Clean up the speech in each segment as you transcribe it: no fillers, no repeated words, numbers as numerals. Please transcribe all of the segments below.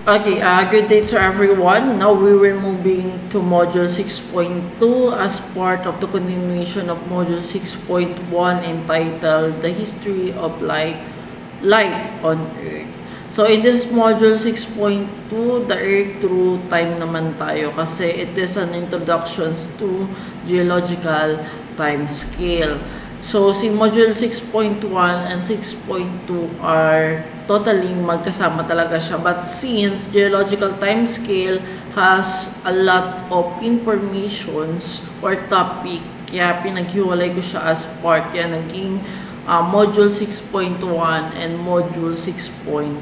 Okay, good day to everyone. Now we were moving to Module 6.2 as part of the continuation of Module 6.1 entitled The History of Life on Earth. So in this Module 6.2, the Earth through time naman tayo kasi it is an introduction to geological time scale. So, si Module 6.1 and 6.2 are totally magkasama talaga siya. But since geological time scale has a lot of informations or topic, kaya pinaghiwalay ko siya as part. Kaya naging Module 6.1 and Module 6.2.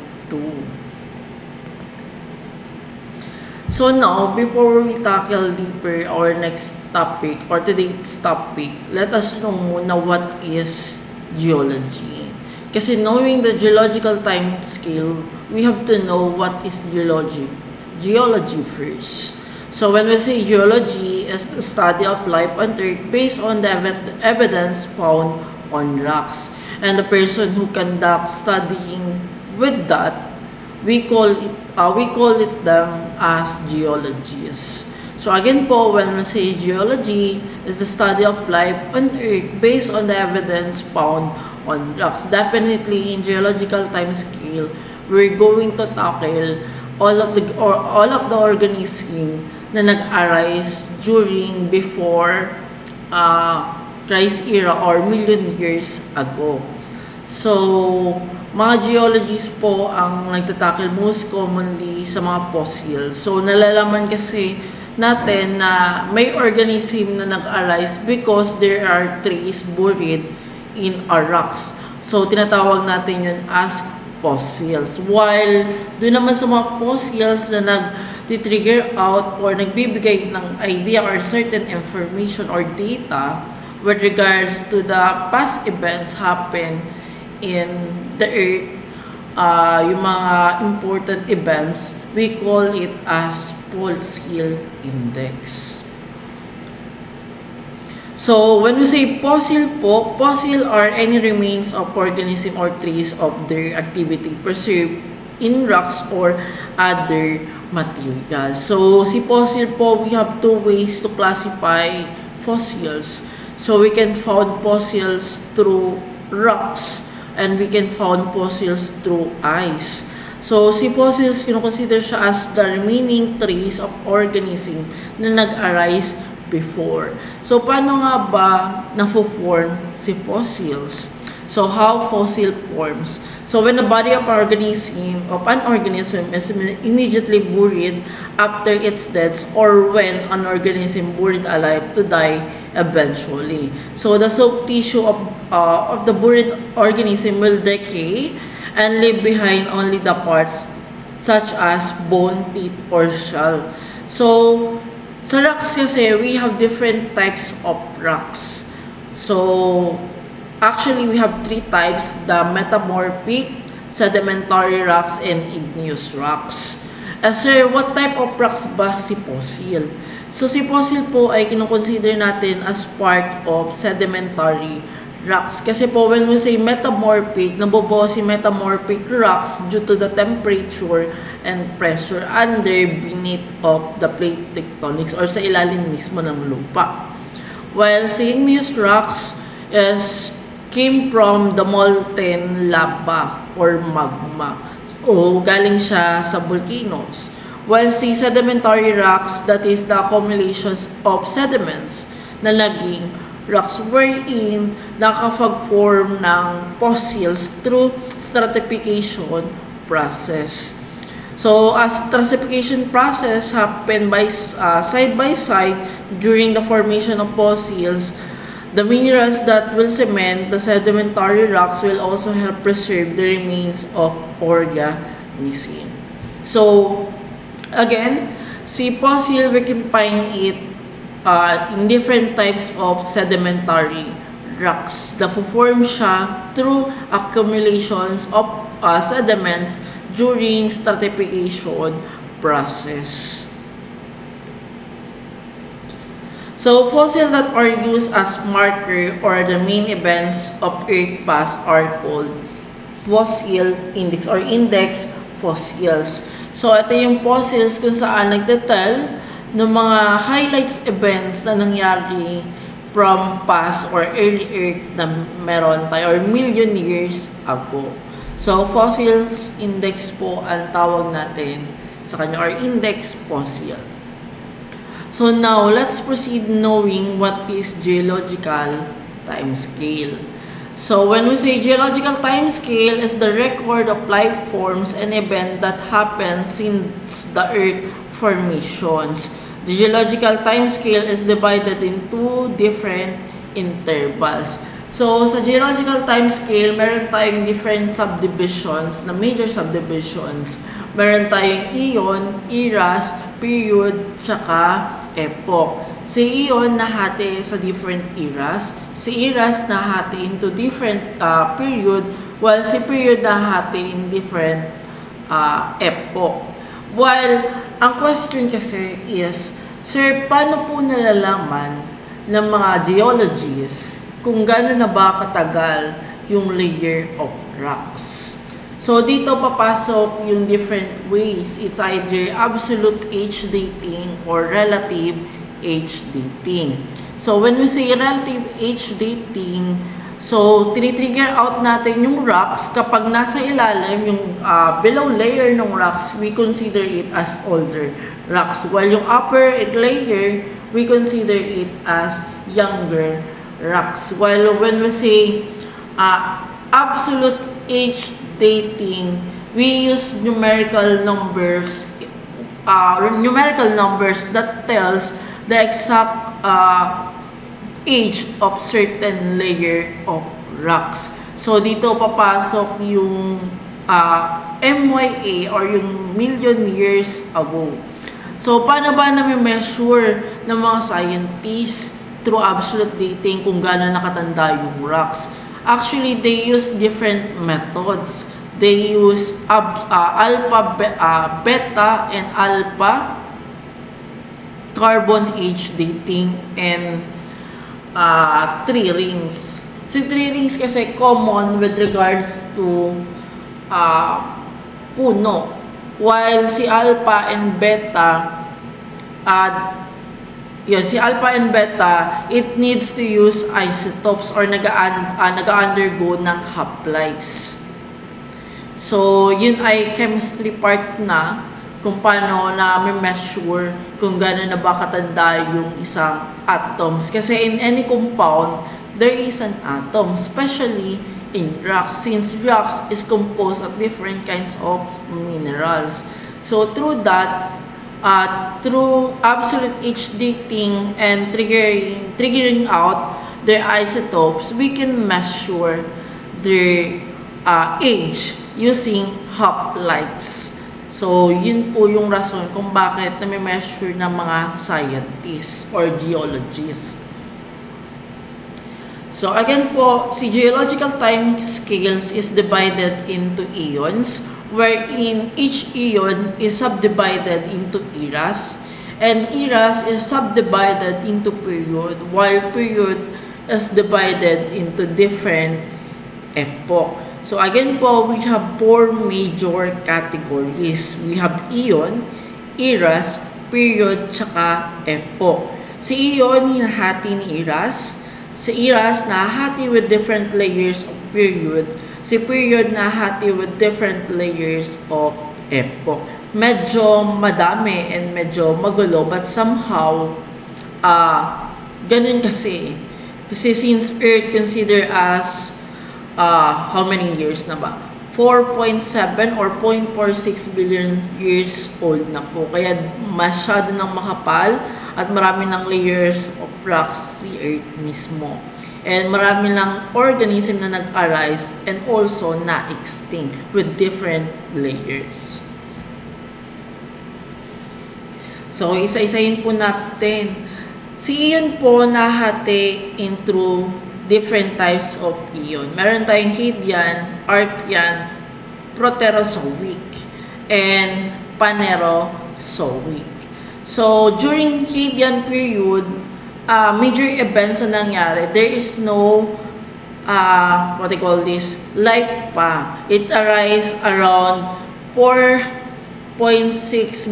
So now, before we tackle deeper our next topic or today's topic, let us know muna what is geology. Kasi knowing the geological time scale, we have to know what is geology. Geology first. So when we say geology is the study of life on Earth based on the evidence found on rocks. And the person who conducts studying with that, we call it them as geologists. So again po, when we say geology is the study of life on Earth based on the evidence found on rocks. Definitely in geological time scale, we're going to tackle all of the organism na nag-arise during before Christ era or million years ago. So, mga geologists po ang nagtatakil most commonly sa mga fossils. So, nalalaman kasi natin na may organism na nag-arise because there are trees buried in our rocks. So, tinatawag natin yun as fossils. While doon naman sa mga fossils na nag-trigger out or nagbibigay ng idea or certain information or data with regards to the past events happen in the Earth, yung mga important events, we call it as fossil index. So, when we say fossil po, fossil are any remains of organism or trace of their activity preserved in rocks or other materials. So, si fossil po, we have two ways to classify fossils. So, we can found fossils through rocks and we can found fossils through ice. So, si fossils, kino-consider siya as the remaining trace of organism na nag-arise before. So, paano nga ba na-form si fossils? So, how fossil forms? So, when the body of an organism is immediately buried after its death or when an organism buried alive to die eventually. So, the soft tissue of the buried organism will decay and leave behind only the parts such as bone, teeth, or shell. So, sa rocks kasi, we have different types of rocks. So, actually, we have three types: the metamorphic, sedimentary rocks, and igneous rocks. Sir, what type of rocks ba si fossil? So, si fossil po ay kinoconsider natin as part of sedimentary rocks. Kasi po, when we say metamorphic, nabubuo si metamorphic rocks due to the temperature and pressure under beneath of the plate tectonics or sa ilalim mismo ng lupa. While si igneous rocks came from the molten lava or magma. So, galing siya sa volcanoes. While si sedimentary rocks, that is the accumulations of sediments na naging rocks wherein nakapag-form ng fossils through stratification process. So, as stratification process happen by side by side during the formation of fossils, the minerals that will cement the sedimentary rocks will also help preserve the remains of organism. So, again, si fossil, we can find it in different types of sedimentary rocks. Napo-form siya through accumulations of sediments during stratification process. So, fossils that are used as marker or the main events of Earth past are called fossil index or index fossils. So, ito yung fossils kung saan nagdetel ng mga highlights events na nangyari from past or early Earth na meron tayo or million years ago. So, fossils index po ang tawag natin sa kanya or index fossil. So, now, let's proceed knowing what is geological time scale. So, when we say geological time scale is the record of life forms and event that happened since the Earth formations. The geological time scale is divided into different intervals. So, sa geological time scale, meron tayong different subdivisions, na major subdivisions. Meron tayong eon, eras, period, tsaka epoch. Si eon nahati sa different eras, si eras nahati into different period, while si period nahati in different epoch. While ang question kasi is, sir, paano po nalalaman ng mga geologists kung gano'n na ba katagal yung layer of rocks? So, dito papasok yung different ways. It's either absolute age dating or relative age dating. So, when we say relative age dating, so, tinitrigger out natin yung rocks kapag nasa ilalim, yung below layer ng rocks, we consider it as older rocks. While yung upper layer, we consider it as younger rocks. While when we say absolute age dating, we use numerical numbers that tells the exact age of certain layer of rocks. So, dito papasok yung MYA or yung million years ago. So, paano ba nami-measure ng mga scientists through absolute dating kung gaano nakatanda yung rocks? Actually, they use different methods. They use alpha, beta, and alpha carbon age dating and 3 rings. Si 3 rings kasi common with regards to puno. While si alpha and beta, si alpha and beta, it needs to use isotopes or nag-undergo ng half-lives. So, yun ay chemistry part na kung paano na measure kung gano'n na ba katanda yung isang atoms. Kasi in any compound, there is an atom, especially in rocks, since rocks is composed of different kinds of minerals. So, through that, through absolute age dating and triggering out their isotopes, we can measure their age using half-lives. So, yun po yung rason kung bakit nami-measure ng mga scientists or geologists. So, again po, si geological time scales is divided into eons, wherein each eon is subdivided into eras, and eras is subdivided into period, while period is divided into different epoch. So again po, we have 4 major categories. We have eon, eras, period, tsaka epoch. Si eon, hinahati ni eras. Si eras, nahati with different layers of period. Si period, nahati with different layers of epoch. Medyo madami and medyo magulo, but somehow, ganun kasi. Kasi since Earth consider as how many years na ba? 4.7 or 0.46 billion years old na po. Kaya masyado nang makapal at marami ng layers of rocks si Earth mismo. And marami lang organism na nag-arise and also na-extinct with different layers. So, isa-isahin po natin. Si eon po nahati into different types of eon. Meron tayong Hadean, Archean, Proterozoic, and Phanerozoic. So, during Hadean period, major events na nangyari, there is no, what I call this, life pa. It arises around 4.6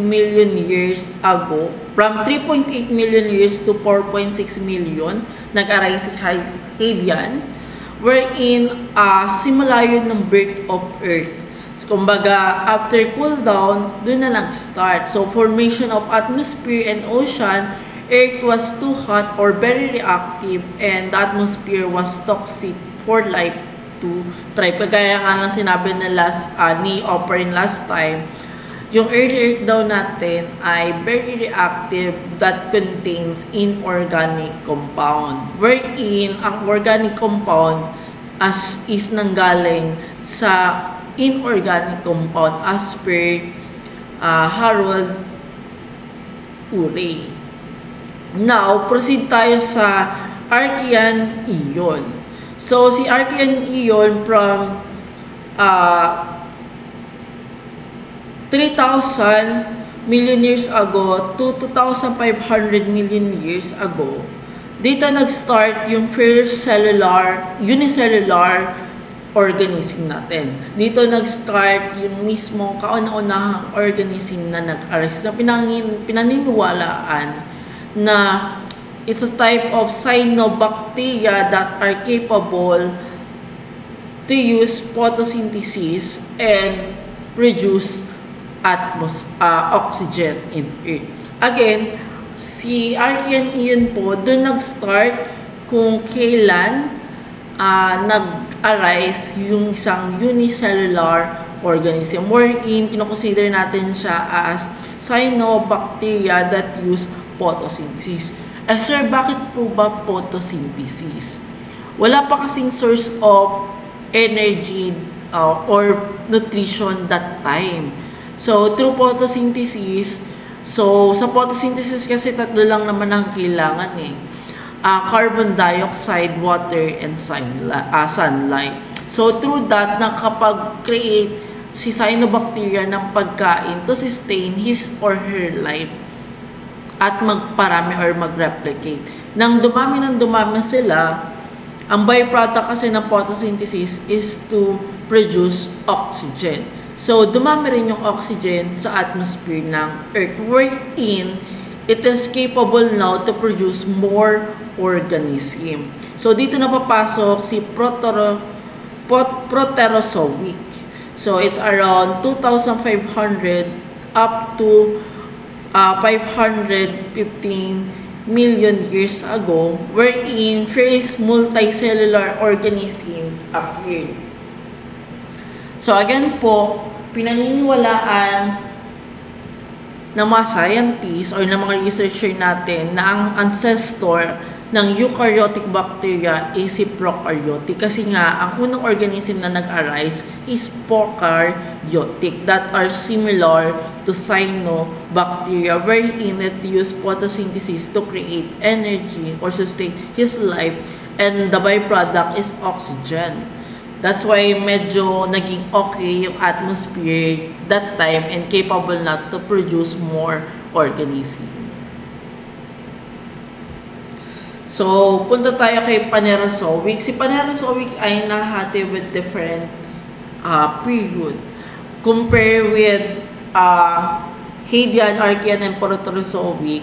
million years ago. From 3.8 million years to 4.6 million, nag-arise si Hadean, wherein simula yun ng birth of Earth. So, kumbaga, after cool down, dun na nag-start. So, formation of atmosphere and ocean, Earth was too hot or very reactive, and the atmosphere was toxic for life to thrive. Kagaya nga lang sinabi na ni Oprah last time, yung earth daw natin ay very reactive that contains inorganic compound. Wherein, ang organic compound is nanggaling sa inorganic compound as per Harold Urey. Now, proceed tayo sa Archean Eon. So, si Archean Eon from 3,000 million years ago to 2,500 million years ago, dito nag-start yung first unicellular organism natin. Dito nag-start yung mismo kauna-unahang organism na nag-arise na pinaniniwalaan na it's a type of cyanobacteria that are capable to use photosynthesis and produce oxygen in Earth. Again, si Archean Eon po, doon nag-start kung kailan nag-arise yung isang unicellular organism, wherein kinoconsider natin siya as cyanobacteria that use photosynthesis. Sir, bakit po ba photosynthesis? Wala pa kasing source of energy or nutrition that time. So, through photosynthesis, sa photosynthesis kasi tatlo lang naman ang kailangan carbon dioxide, water, and sunlight. So, through that, nakapag-create si cyanobacteria ng pagkain to sustain his or her life at magparami or mag-replicate. Nang dumami sila, ang byproduct kasi ng photosynthesis is to produce oxygen. So, dumami rin yung oxygen sa atmosphere ng Earth, wherein it is capable now to produce more organism. So, dito na papasok si Proterozoic. So, it's around 2,500 up to 515 million years ago, wherein first multicellular organism appeared. So, again po, pinaniniwalaan ng mga scientists or ng mga researcher natin na ang ancestor ng eukaryotic bacteria is si prokaryotic. Kasi nga, ang unang organism na nag-arise is prokaryotic that are similar to cyanobacteria, wherein it use photosynthesis to create energy or sustain his life, and the byproduct is oxygen. That's why medyo naging okay yung atmosphere that time and capable na to produce more organism. So, punta tayo kay Panerozoic. Si Panerozoic ay nahati with different period. Compare with Hadean, Archean, and Proterozoic,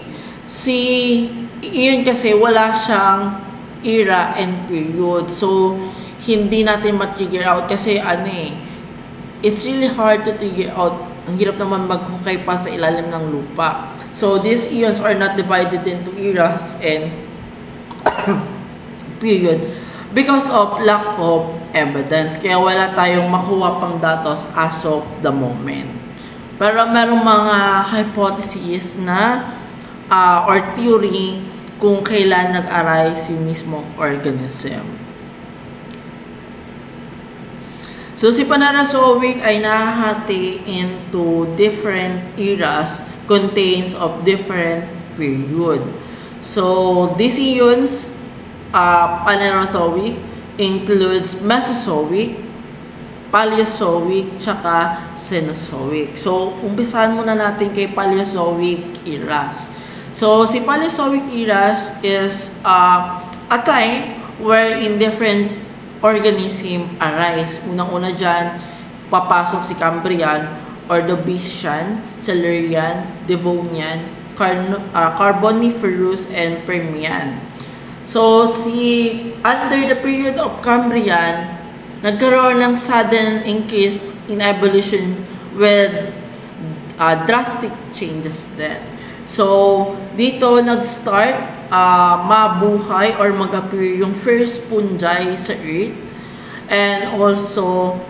iyon kasi wala siyang era and period. So, hindi natin ma-trigger out kasi it's really hard to trigger out. Ang hirap naman maghukay pa sa ilalim ng lupa. So, these eons are not divided into eras and period because of lack of evidence. Kaya wala tayong makuha pang datos as of the moment. Pero merong mga hypotheses na or theory kung kailan nag-arise yung mismong organism. So, si Panerozoic ay nahahati into different eras, contains of different period. So, these eons, Panerozoic, includes Mesozoic, Paleozoic, tsaka Cenozoic. So, umpisahan muna natin kay Paleozoic eras. So, si Paleozoic eras is a time wherein different organism arise. Unang-una dyan, papasok si Cambrian, Ordovician, Silurian, Devonian, Carboniferous, and Permian. So, under the period of Cambrian, nagkaroon ng sudden increase in evolution with drastic changes then. So, dito nag-start mabuhay or mag-appear yung first fungi sa Earth. And also,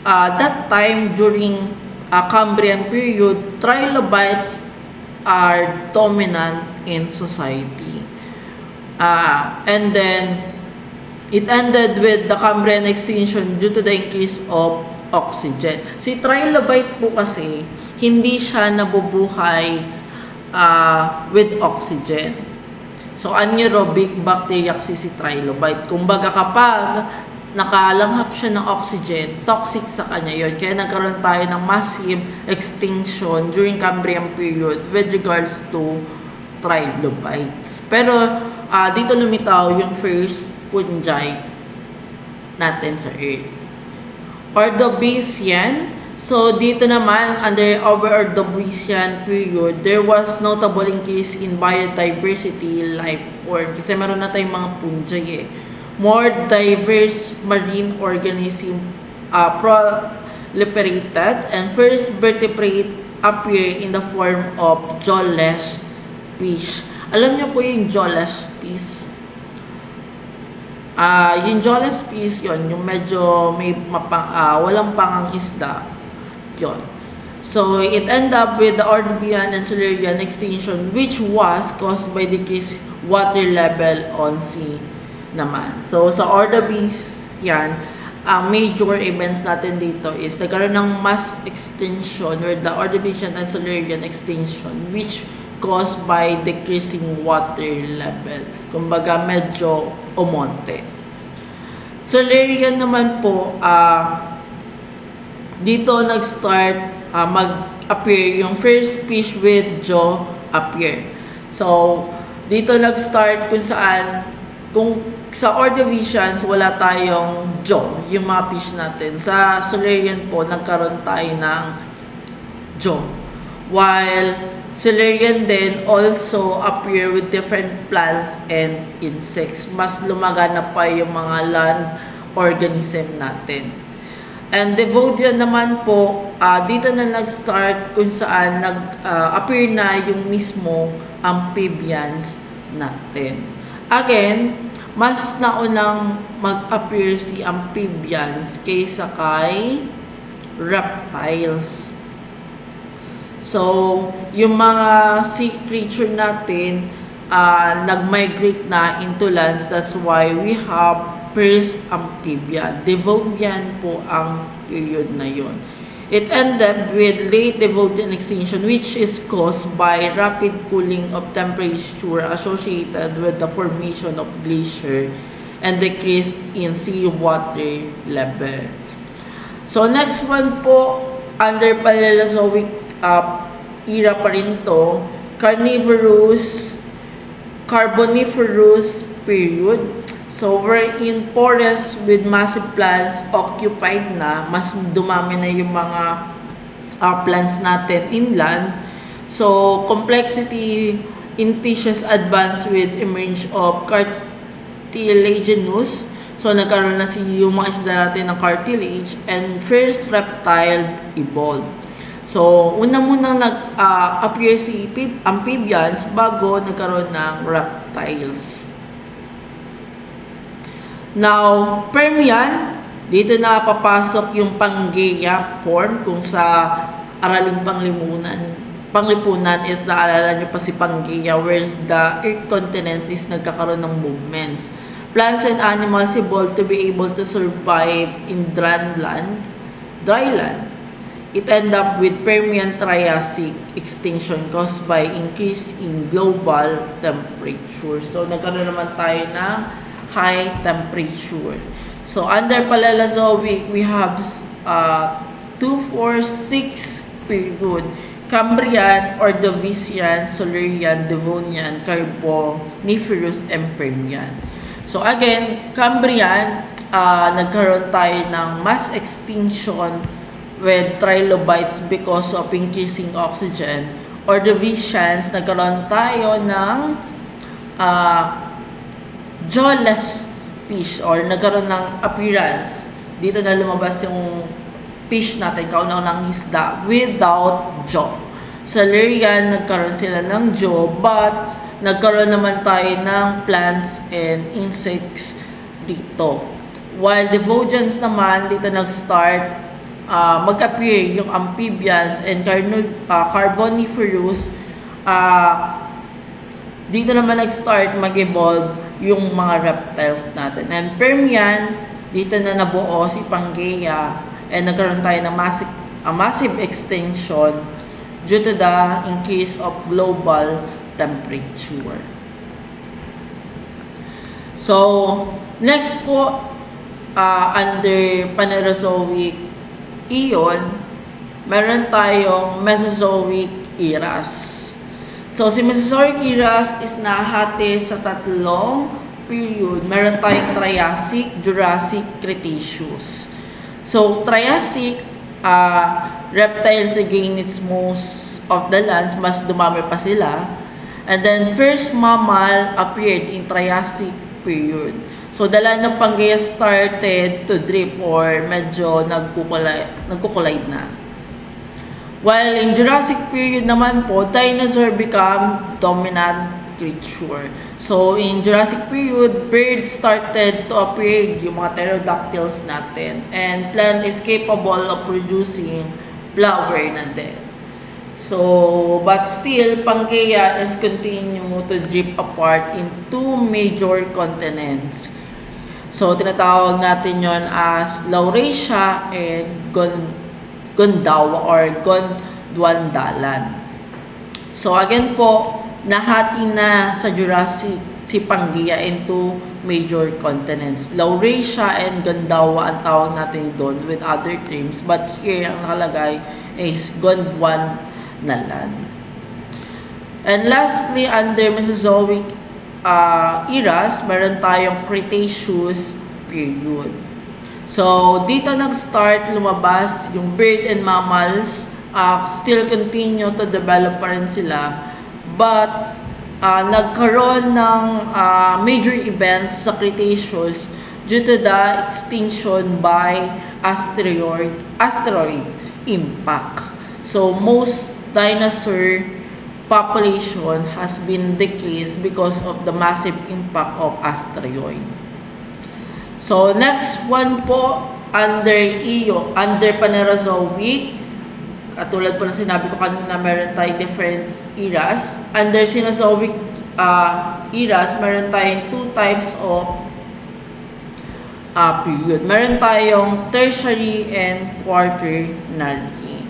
that time during Cambrian period, trilobites are dominant in society. And then, it ended with the Cambrian extinction due to the increase of oxygen. Si trilobite po kasi, hindi siya nabubuhay with oxygen. So, anaerobic bacteria kasi si trilobite. Kumbaga kapag nakalanghap siya ng oxygen, toxic sa kanya yun. Kaya nagkaroon tayo ng massive extinction during Cambrian period with regards to trilobites. Pero, dito lumitaw yung first fungi natin sa Earth. Ordovician. So, dito naman, under Ordovician period, there was notable increase in biodiversity life form. Kasi meron na tayong mga fungi eh. More diverse marine organism proliferated, and first vertebrate appear in the form of jawless fish. Alam niyo po yung jawless fish? Yung jawless fish, yun, yung medyo may walang pangang isda. Yun. So, it ended up with the Ordovician and Silurian extinction, which was caused by decreased water level on sea naman. So, sa Ordovician, ang major events natin dito is nagkaroon ng mass extinction or the Ordovician and Silurian extinction, which caused by decreasing water level. Kumbaga, medyo umonte. Silurian naman po, dito nag-start mag-appear yung first fish with jaw appear. So, dito nag-start kung saan, kung sa Ordovicians wala tayong jaw, yung mga fish natin. Sa Silurian po, nagkaroon tayo ng jaw. While Silurian then also appear with different plants and insects. Mas lumaganap pa yung mga land organism natin. And Devonian naman po, dito na nag-start kung saan nag-appear na yung mismo amphibians natin. Again, mas naunang mag-appear si amphibians kaysa kay reptiles. So, yung mga sea creature natin nag-migrate na into lands. That's why we have first amphibian. Devonian po ang period na yon. It ended with late Devonian extinction, which is caused by rapid cooling of temperature associated with the formation of glacier and decrease in seawater level. So, next one po, under Paleozoic era pa rin to, Carboniferous period. So, we're in forests with massive plants occupied na. Mas dumami na yung mga plants natin inland. So, complexity in tissues advanced with emergence of cartilaginous. So, nagkaroon na yung mga isda natin ng cartilage. And first reptile evolved. So, una-munang nag-appear si amphibians bago nagkaroon ng reptiles. Now, Permian, dito na papasok yung Pangea form kung sa araling panglipunan is naalala nyo pa si Pangea where the earth continents is nagkakaroon ng movements. Plants and animals evolved to be able to survive in dry land. It ended up with Permian-Triassic extinction caused by increase in global temperature. So, nagkaroon naman tayo ng high temperature. So, under Paleozoic, we have 246 period. Cambrian, Ordovician, Silurian, Devonian, Carboniferous, and Permian. So, again, Cambrian, nagkaroon tayo ng mass extinction with trilobites because of increasing oxygen. Ordovicians, nagkaroon tayo ng jawless fish or nagkaroon ng appearance. Dito na lumabas yung fish natin, kaunang isda, without jaw. Sa Lurian, nagkaroon sila ng jaw, but nagkaroon naman tayo ng plants and insects dito. While the Vosgians naman, dito nag-start mag-appear yung amphibians and carboniferous. Dito naman nag-start mag-evolve yung mga reptiles natin. And Permian, dito na nabuo si Pangaea and nagkaroon tayo ng massive extinction due to the increase of global temperature. So, next po, under Phanerozoic Eon, meron tayong Mesozoic eras. So, si Mesozoic eras is nahati sa tatlong period. Meron tayong Triassic, Jurassic, Cretaceous. So, Triassic, reptiles again its most of the lands, mas dumami pa sila. And then, first mammal appeared in Triassic period. So, the land of Pangaea started to drift or medyo nagkukulay na. While in Jurassic period naman po, dinosaur become dominant creature. So, in Jurassic period, birds started to appear, yung mga pterodactyls natin. And plant is capable of producing flower na din. So, but still, Pangaea is continue to drift apart in two major continents. So, tinatawag natin yon as Laurasia and Gondwana or Gondwandalan. So, again po, nahati na sa Jurassic si Pangaea into major continents. Laurasia and Gondwana ang tawag natin doon with other terms. But here, ang nakalagay is Gondwanaland. And lastly, under Mesozoic eras, meron tayong Cretaceous period. So, dito nag-start lumabas yung bird and mammals. Still continue to develop pa rin sila. But, nagkaroon ng major events sa Cretaceous due to the extinction by asteroid impact. So, most dinosaur population has been decreased because of the massive impact of asteroid. So, next one po, under Phanerozoic, katulad po na sinabi ko kanina, meron tayong different eras. Under Cenozoic eras, meron tayong two types of period. Meron tayong tertiary and quaternary.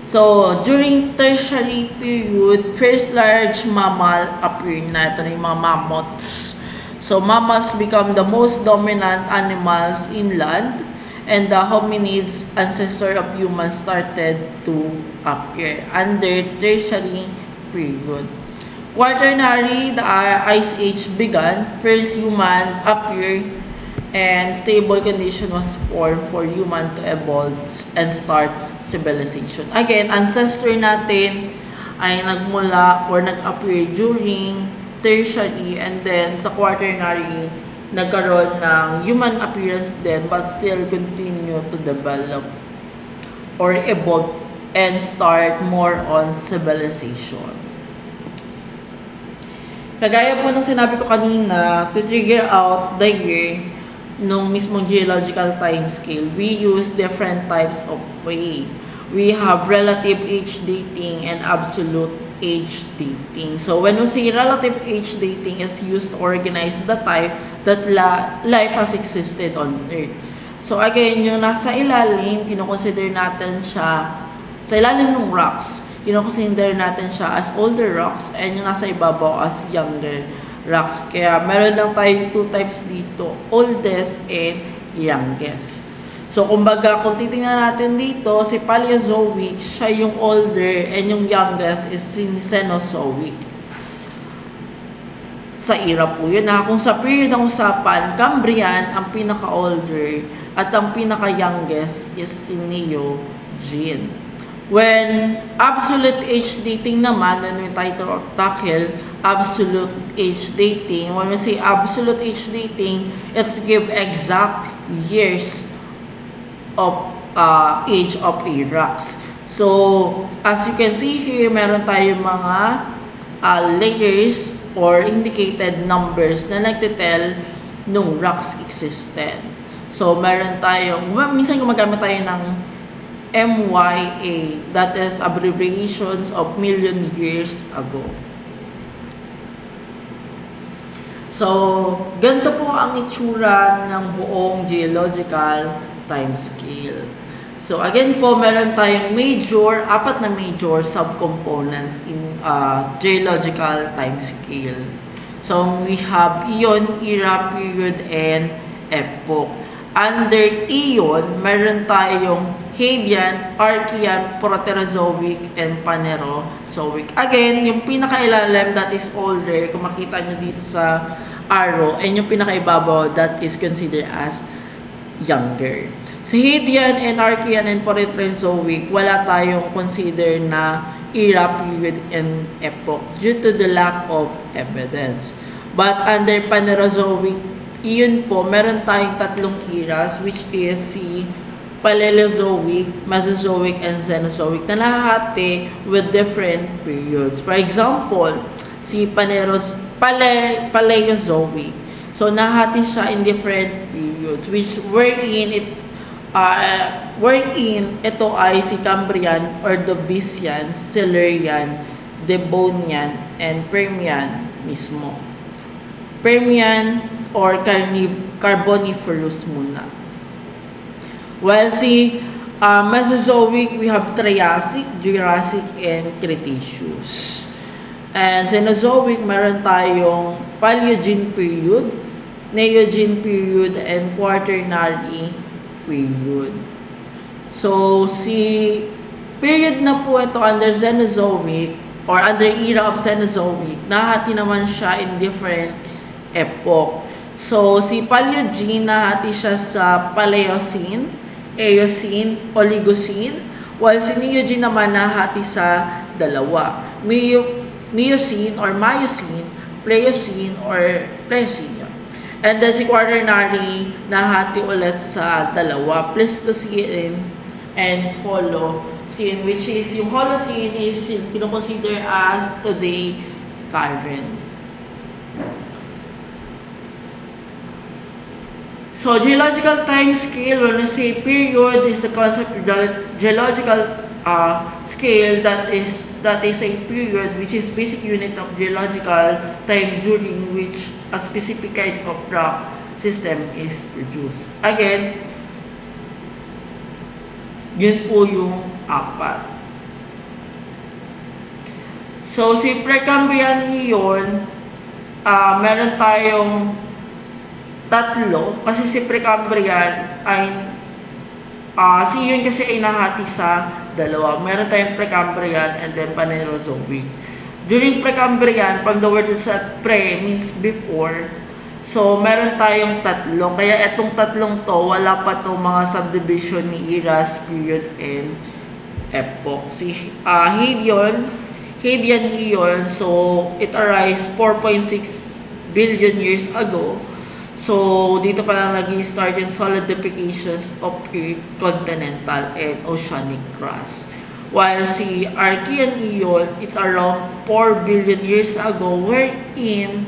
So, during tertiary period, first large mammal appeared na. Ito na yung mga mammoths. So, mammals become the most dominant animals in land, and the hominids, ancestor of humans, started to appear under tertiary period. Quaternary, the Ice Age began. First human appeared, and stable condition was formed for human to evolve and start civilization. Again, ancestor natin ay nagmula or nag-appear during tertiary, and then sa quaternary, nagkaroon ng human appearance din, but still continue to develop or evolve and start more on civilization. Kagaya po ng sinabi ko kanina, to trigger out the year nung mismong geological time scale, we use different types of way. We have relative age dating and absolute age dating. So when we say relative age dating is used to organize the time that life has existed on Earth. So again, yung nasa ilalim, kinoconsider natin siya, sa ilalim ng rocks, kinoconsider natin siya as older rocks, and yung nasa ibabaw as younger rocks. Kaya meron lang tayong two types dito, oldest and youngest. So, kumbaga, kung titingnan natin dito, si Paleozoic, siya yung older, and yung youngest is si Cenozoic. Sa era po yun na. Kung sa period ng usapan, Cambrian ang pinaka-older, at ang pinaka-youngest is si Neogene. gene. When absolute age dating naman, when we try to tackle absolute age dating, when we say absolute age dating, it's give exact years of age of a rocks. So, as you can see here, meron tayong mga layers or indicated numbers na nagtitel nung rocks existed. So, meron tayong, minsan gumagamit tayo ng MYA, that is abbreviations of million years ago. So, ganito po ang itsura ng buong geological timescale. So, again po, meron tayong apat na major subcomponents in geological timescale. So, we have eon, era, period, and epoch. Under eon, meron tayong Hadean, Archean, Proterozoic, and Phanerozoic. Again, yung pinakailalim, that is older, kung makita nyo dito sa arrow, and yung pinakaibabaw, that is considered as younger. Sa Hadean and Archean and Proterozoic, wala tayong consider na era, period, and epoch due to the lack of evidence. But under Phanerozoic, iyon po, meron tayong tatlong eras, which is si Paleozoic, Mesozoic, and Cenozoic na nahahati with different periods. For example, si Paleozoic. So, nahati siya in different periods, which wherein ito ay si Cambrian, Ordovician, Silurian, Devonian, and Permian mismo. Permian or Carboniferous muna. While si Mesozoic, we have Triassic, Jurassic, and Cretaceous. And Cenozoic, meron tayong Paleogene period, Neogene period, and Quaternary period. So, si period na po ito under Cenozoic or under era of Cenozoic, nahati naman siya in different epoch. So, si Paleogene, nahati siya sa Paleocene, Eocene, Oligocene, while si Neogene naman nahati sa dalawa, Miocene or Miocene, Pliocene or Pleistocene. And then si Quaternary nahati ulit sa dalawa, Pleistocene and Holocene, which is yung Holocene is kinoconsider as today current. So, geological time scale, when we say period, is the concept of geological scale that is a period which is basic unit of geological time during which a specific kind of rock system is produced. Again, yun po yung apat. So, si Precambrian Eon, meron tayong tatlo, kasi si Precambrian ay si Eon kasi ay nahati sa dalawa. Meron tayong Precambrian and then Phanerozoic. During Precambrian, pag the word sa pre means before, so meron tayong tatlo. Kaya etong tatlong to, wala pa to mga subdivision ni eras, period, and epoch. Si Hadean Eon, so it arose 4.6 billion years ago. So, dito pa lang nag-start yung solidifications of Earth, continental, and oceanic crust. While si Archean Eon, it's around 4 billion years ago, wherein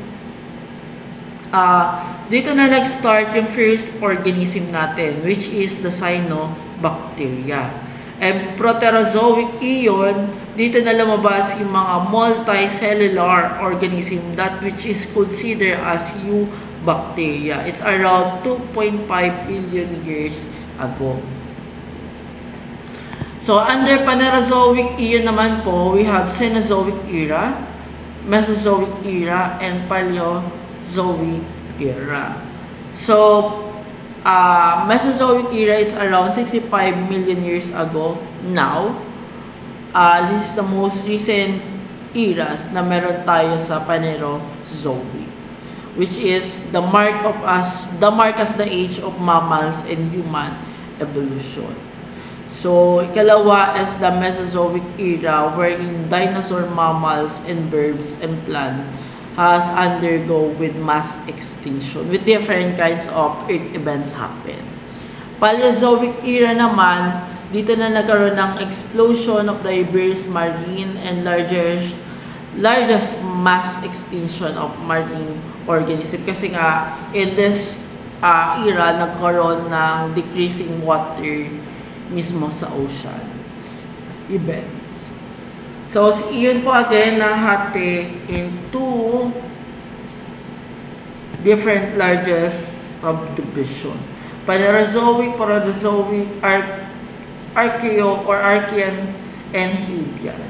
dito na nag-start yung first organism natin, which is the cyanobacteria. And Proterozoic Eon, dito na lumabas yung mga multicellular organism, that which is considered as bacteria. It's around 2.5 billion years ago. So, under Phanerozoic Eon naman po, we have Cenozoic era, Mesozoic era, and Paleozoic era. So, Mesozoic era, it's around 65 million years ago now. This is the most recent eras na meron tayo sa Phanerozoic, which is the mark as the age of mammals and human evolution. So, ikalawa is the Mesozoic era wherein dinosaur mammals and birds and plant has undergo with mass extinction with different kinds of earth events happen. Paleozoic era naman, dito na nagkaroon ng explosion of diverse marine and largest mass extinction of marine organism kasi nga in this era nagkaroon ng decreasing water mismo sa ocean events. So, yun po again nahati into different largest subdivision. Paleozoic, Proterozoic, Archeo or Archean, and Hadean.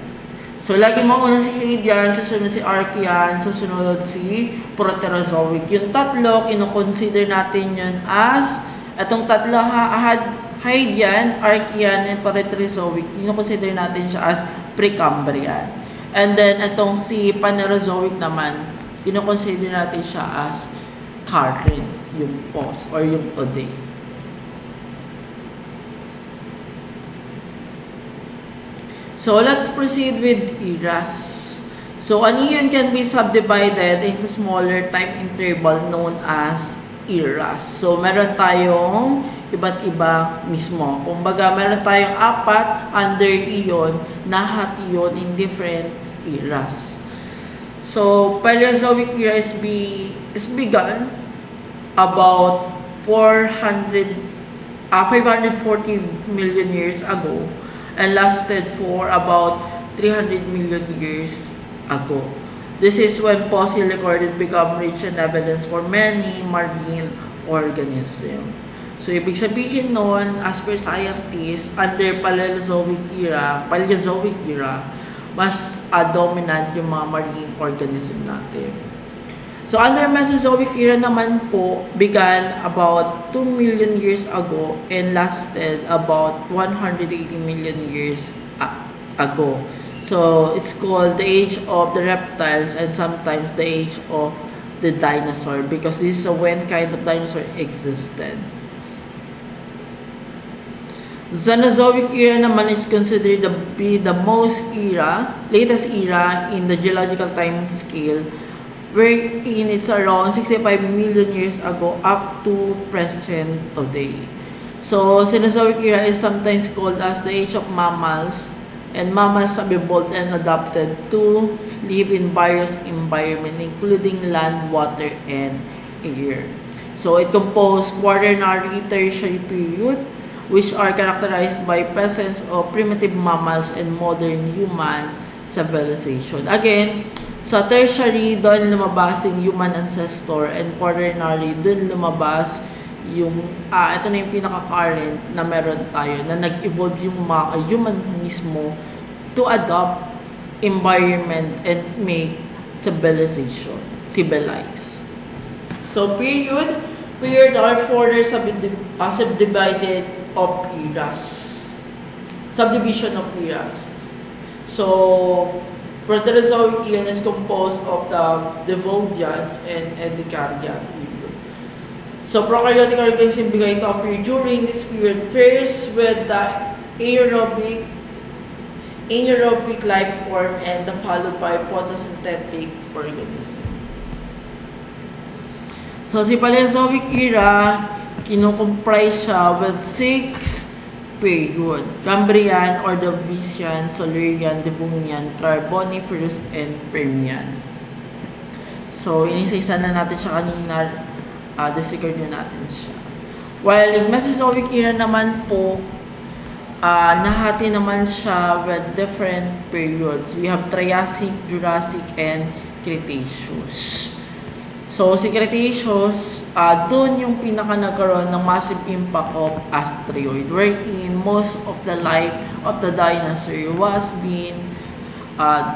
So, lagi mauna si Hadean, susunod si Archean, susunod si Proterozoic. Yung tatlo, kino-consider natin yun as, itong tatlo Hadean, Archean, and Proterozoic, kino-consider natin siya as Precambrian. And then, itong si Phanerozoic naman, kino-consider natin siya as current, yung post, or yung today. So, let's proceed with eras. So, ano yun can be subdivided into smaller time interval known as eras. So, meron tayong iba't iba mismo. Kumbaga, meron tayong 4 under iyon, nahati yun in different eras. So, Paleozoic era is begun about 540 million years ago and lasted for about 300 million years ago. This is when fossil recorded become rich in evidence for many marine organisms. So, ibig sabihin nun, as per scientists, under Paleozoic era, mas dominant yung mga marine organism natin. So, under Mesozoic era naman po, began about 2 million years ago and lasted about 180 million years ago. So, it's called the age of the reptiles and sometimes the age of the dinosaur because this is when kind of dinosaur existed. Cenozoic era naman is considered to be the latest era in the geological time scale wherein it's around 65 million years ago up to present today. So, Cenozoic era is sometimes called as the age of mammals, and mammals have evolved and adapted to live in various environments including land, water, and air. So, it composed Quaternary, Tertiary period, which are characterized by presence of primitive mammals and modern human civilization. Again, sa tertiary, doon lumabas yung human ancestor, and quaternary, doon lumabas yung, ito na yung pinaka-current na meron tayo, na nag-evolve yung mga human mismo to adopt environment and make civilization, civilize. So, period are further subdivided of eras. Subdivision of eras. So, Proterozoic era is composed of the Devonians and Ediacaran period. So, prokaryotic organisms began to appear during this period, first with the anaerobic life form and followed by photosynthetic organism. So, si Paleozoic era, kinocomprise siya with 6 period. Cambrian, Ordovician, Silurian, Devonian, Carboniferous, and Permian. So, inisa-isa na natin siya kanina, disregard na natin siya. While in Mesozoic era naman po, nahati naman siya with different periods. We have Triassic, Jurassic, and Cretaceous. So, si Cretaceous, doon yung pinaka nagkaroon ng massive impact of asteroid wherein most of the life of the dinosaur was being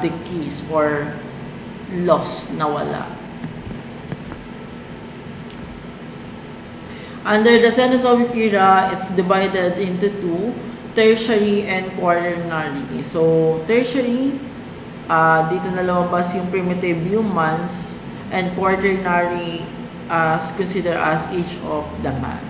decreased or lost, nawala. Under the Cenozoic era, it's divided into 2, tertiary and quaternary. So, tertiary, dito na lumabas yung primitive humans, and quaternary considered as age of the man.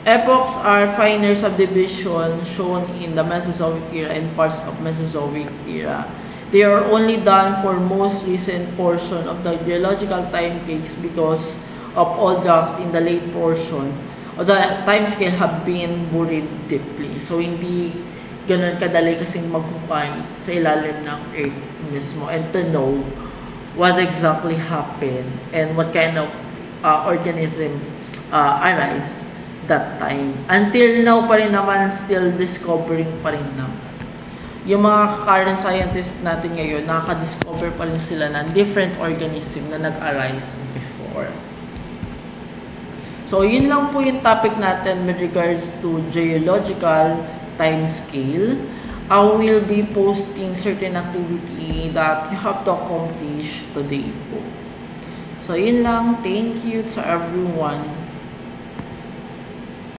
Epochs are finer subdivision shown in the Mesozoic era and parts of Mesozoic era. They are only done for most recent portion of the geological time case because of all rocks in the late portion of the time scale have been buried deeply. So, hindi ganun kadali kasing maghukay sa ilalim ng Earth mismo and to know what exactly happened and what kind of organism arise that time. Until now pa rin naman, still discovering pa rin naman. Yung mga current scientists natin ngayon, nakaka-discover pa rin sila ng different organism na nag-arise before. So, yun lang po yung topic natin with regards to geological time scale. I will be posting certain activity that you have to accomplish today po. So, yun lang. Thank you to everyone.